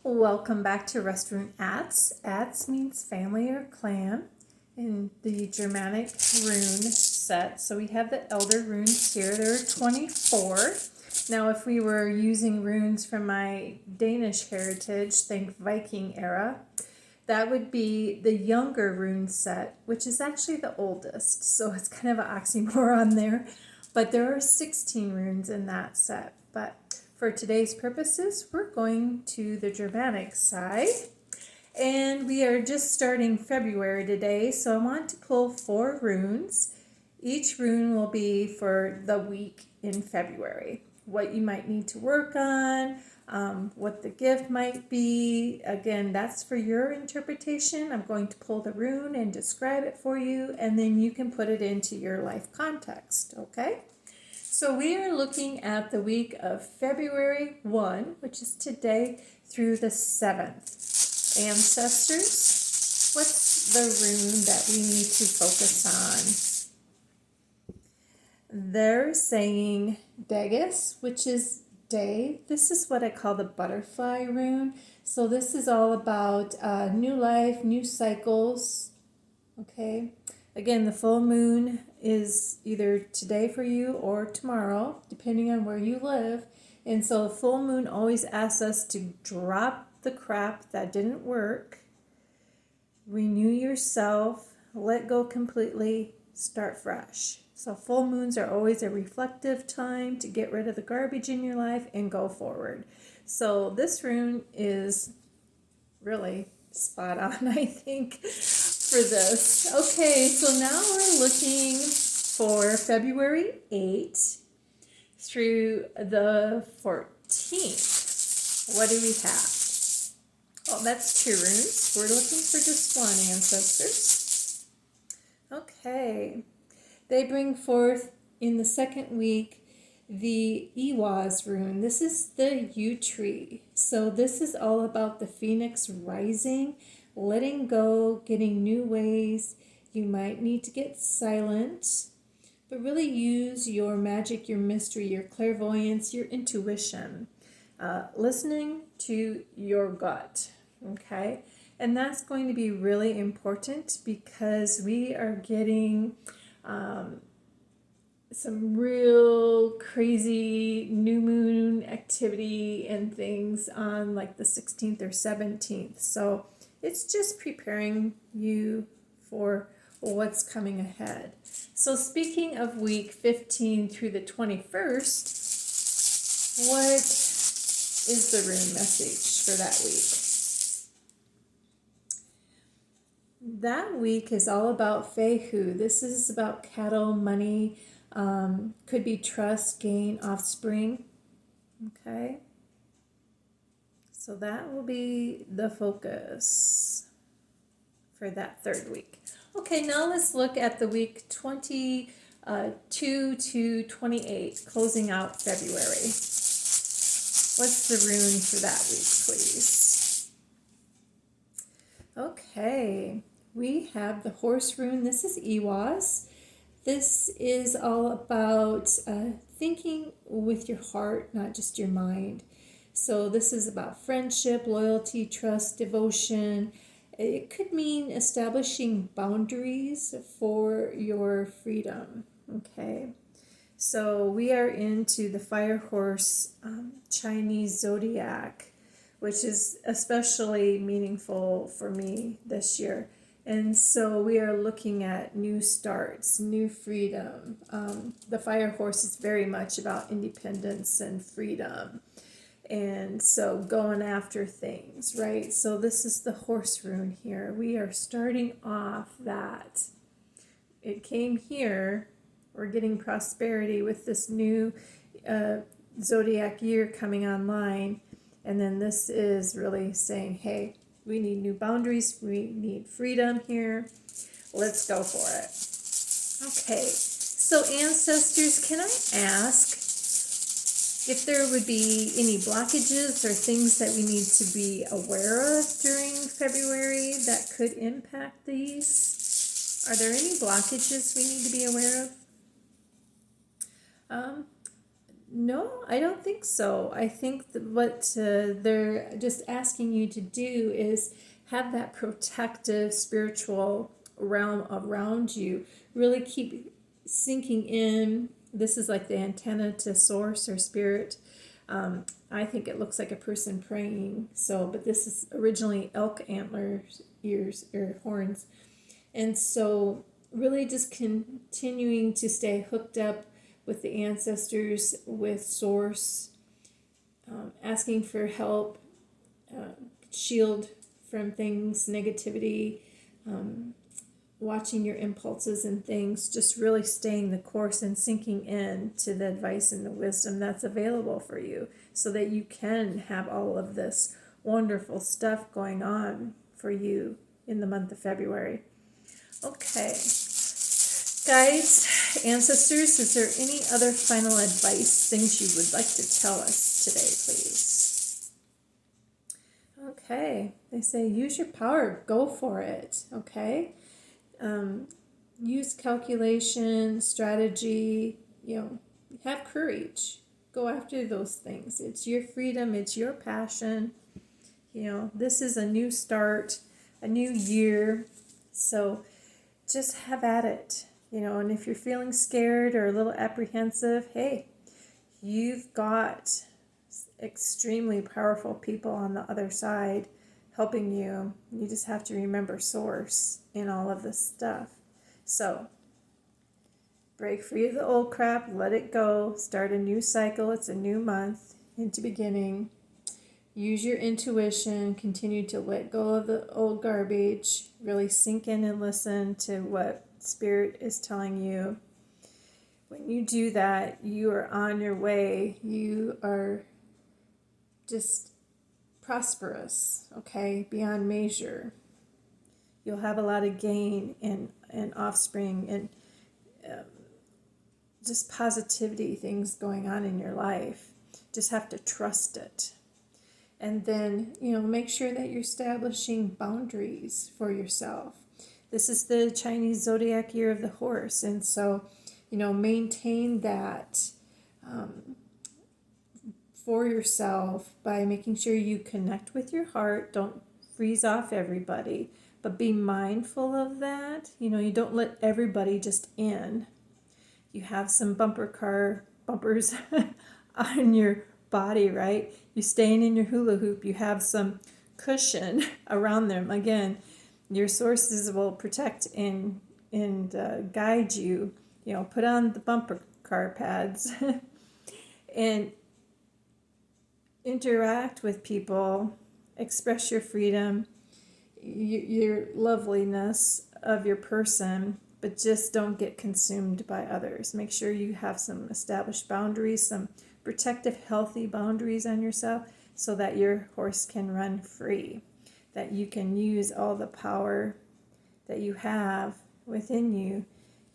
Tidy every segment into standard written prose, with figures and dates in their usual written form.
Welcome back to Restaurant Aett. Aett means family or clan in the Germanic rune set. So we have the elder runes here. There are 24. Now if we were using runes from my Danish heritage, think Viking era, that would be the younger rune set, which is actually the oldest. So it's kind of an oxymoron there. But there are 16 runes in that set. But for today's purposes, we're going to the Germanic side. And we are just starting February today, so I want to pull 4 runes. Each rune will be for the week in February. What you might need to work on, what the gift might be. Again, that's for your interpretation. I'm going to pull the rune and describe it for you, and then you can put it into your life context, okay? So we are looking at the week of February 1, which is today, through the 7th. Ancestors, what's the rune that we need to focus on? They're saying Dagus, which is day. This is what I call the butterfly rune. So this is all about new life, new cycles, okay? Again, the full moon is either today for you or tomorrow, depending on where you live. And so the full moon always asks us to drop the crap that didn't work, renew yourself, let go completely, start fresh. So full moons are always a reflective time to get rid of the garbage in your life and go forward. So this rune is really spot on, I think, for this. Okay, so now we're looking for February 8th through the 14th. What do we have? Oh, that's 2 runes. We're looking for just 1, ancestors. Okay. They bring forth in the second week the Iwaz rune. This is the yew tree. So this is all about the phoenix rising, letting go, getting new ways. You might need to get silent, but really use your magic, your mystery, your clairvoyance, your intuition, listening to your gut, okay? And that's going to be really important because we are getting some real crazy new moon activity and things on like the 16th or 17th. So it's just preparing you for what's coming ahead. So speaking of week 15 through the 21st, what is the rune message for that week? That week is all about Fehu. This is about cattle, money, could be trust, gain, offspring. Okay. So that will be the focus for that 3rd week. Okay, now let's look at the week 22 to 28, closing out February. What's the rune for that week, please? Okay, we have the horse rune. This is Iwaz. This is all about thinking with your heart, not just your mind. So this is about friendship, loyalty, trust, devotion. It could mean establishing boundaries for your freedom, okay? So we are into the fire horse Chinese zodiac, which is especially meaningful for me this year. And so we are looking at new starts, new freedom. The fire horse is very much about independence and freedom. And so going after things, right? So this is the horse rune here. We are starting off that. It came here. We're getting prosperity with this new zodiac year coming online. And then this is really saying, hey, we need new boundaries. We need freedom here. Let's go for it. Okay. So ancestors, can I ask if there would be any blockages or things that we need to be aware of during February that could impact these? Are there any blockages we need to be aware of? No, I don't think so. I think that what they're just asking you to do is have that protective spiritual realm around you. Really keep sinking in. This is like the antenna to source or spirit. I think it looks like a person praying. So, but this is originally elk antlers, ears, or horns. And so, really just continuing to stay hooked up with the ancestors, with Source, asking for help, shield from things, negativity, watching your impulses and things, just really staying the course and sinking in to the advice and the wisdom that's available for you so that you can have all of this wonderful stuff going on for you in the month of February. Okay. Guys, ancestors, is there any other final advice, things you would like to tell us today, please? Okay. They say use your power. Go for it. Okay. Use calculation, strategy, have courage. Go after those things. It's your freedom. It's your passion. This is a new start, a new year. So just have at it. And if you're feeling scared or a little apprehensive, hey, you've got extremely powerful people on the other side helping you. You just have to remember Source in all of this stuff. So break free of the old crap, let it go, start a new cycle. It's a new month into beginning. Use your intuition, continue to let go of the old garbage, really sink in and listen to what Spirit is telling you. When you do that, you are on your way. You are just prosperous, okay, beyond measure. You'll have a lot of gain and offspring and just positivity, things going on in your life. Just have to trust it. And then, make sure that you're establishing boundaries for yourself. This is the Chinese zodiac year of the horse. And so, maintain that for yourself by making sure you connect with your heart. Don't freeze off everybody, but be mindful of that. You don't let everybody just in. You have some bumpers on your body, right? You're staying in your hula hoop. You have some cushion around them. Again, your sources will protect and guide you. Put on the bumper car pads and interact with people. Express your freedom, your loveliness of your person, but just don't get consumed by others. Make sure you have some established boundaries, some protective, healthy boundaries on yourself so that your horse can run free, that you can use all the power that you have within you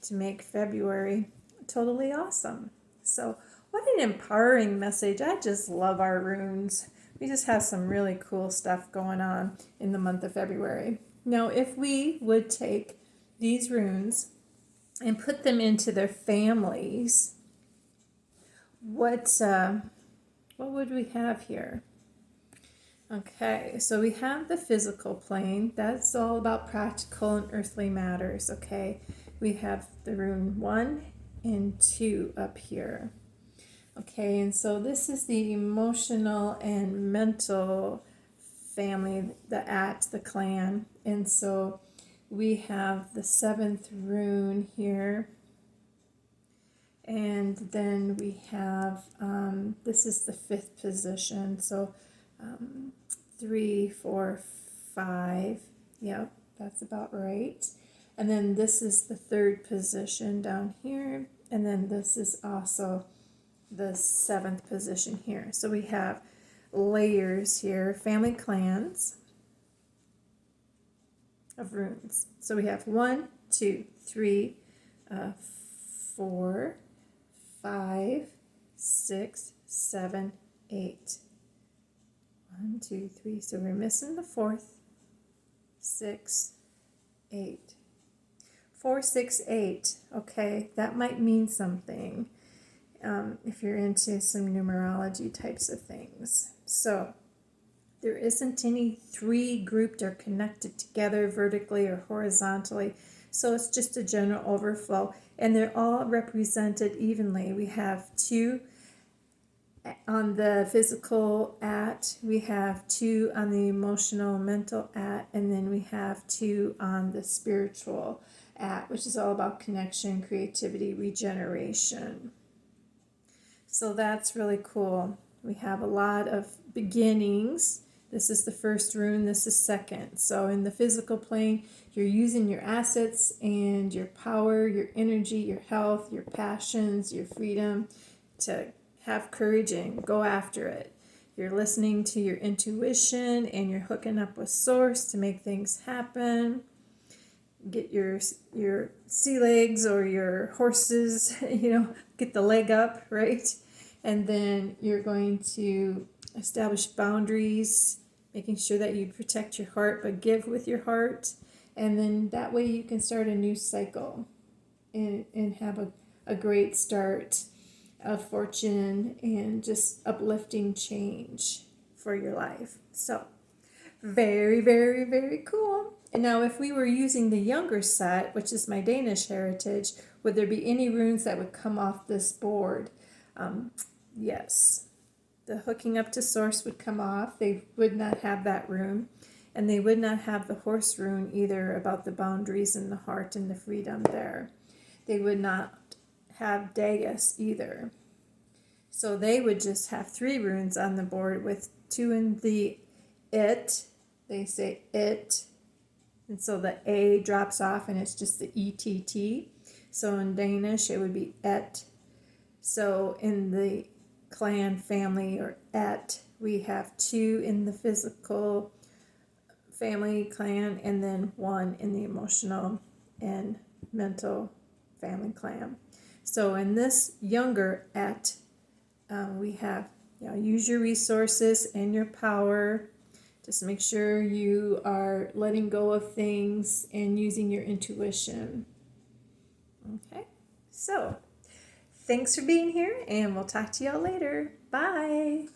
to make February totally awesome. So what an empowering message. I just love our runes. We just have some really cool stuff going on in the month of February. Now, if we would take these runes and put them into their families, what would we have here? Okay, so we have the physical plane. That's all about practical and earthly matters, okay? We have the rune 1 and 2 up here. Okay, and so this is the emotional and mental family, the Aett, the clan. And so we have the 7th rune here. And then we have, this is the 5th position. So 3, 4, 5. Yep, that's about right. And then this is the 3rd position down here. And then this is also the 7th position here. So we have layers here, family clans of runes. So we have 1, 2, 3, 4, 5, 6, 7, 8. 1, 2, 3. So we're missing the 4th. 6, 8. 4, 6, 8. Okay, that might mean something. if you're into some numerology types of things. So there isn't any three grouped or connected together vertically or horizontally. So it's just a general overflow. And they're all represented evenly. We have 2 on the physical Aett, we have 2 on the emotional mental Aett, and then we have 2 on the spiritual Aett, which is all about connection, creativity, regeneration. So that's really cool. We have a lot of beginnings. This is the first rune, this is second. So in the physical plane, you're using your assets and your power, your energy, your health, your passions, your freedom to have courage and go after it. You're listening to your intuition and you're hooking up with source to make things happen. Get your sea legs or your horses, get the leg up, right? And then you're going to establish boundaries, making sure that you protect your heart but give with your heart. And then that way you can start a new cycle and have a great start of fortune and just uplifting change for your life. So very, very, very cool. And now if we were using the younger set, which is my Danish heritage, would there be any runes that would come off this board? Yes. The hooking up to source would come off. They would not have that rune. And they would not have the horse rune either, about the boundaries and the heart and the freedom there. They would not have Dagus either. So they would just have 3 runes on the board with 2 in the Aett. They say Aett. And so the A drops off and it's just the ETT. So in Danish it would be Aett. So in the clan family or Aett, we have 2 in the physical family clan and then 1 in the emotional and mental family clan. So in this younger Aett, we have, use your resources and your power. Just make sure you are letting go of things and using your intuition. Okay, so thanks for being here and we'll talk to y'all later. Bye.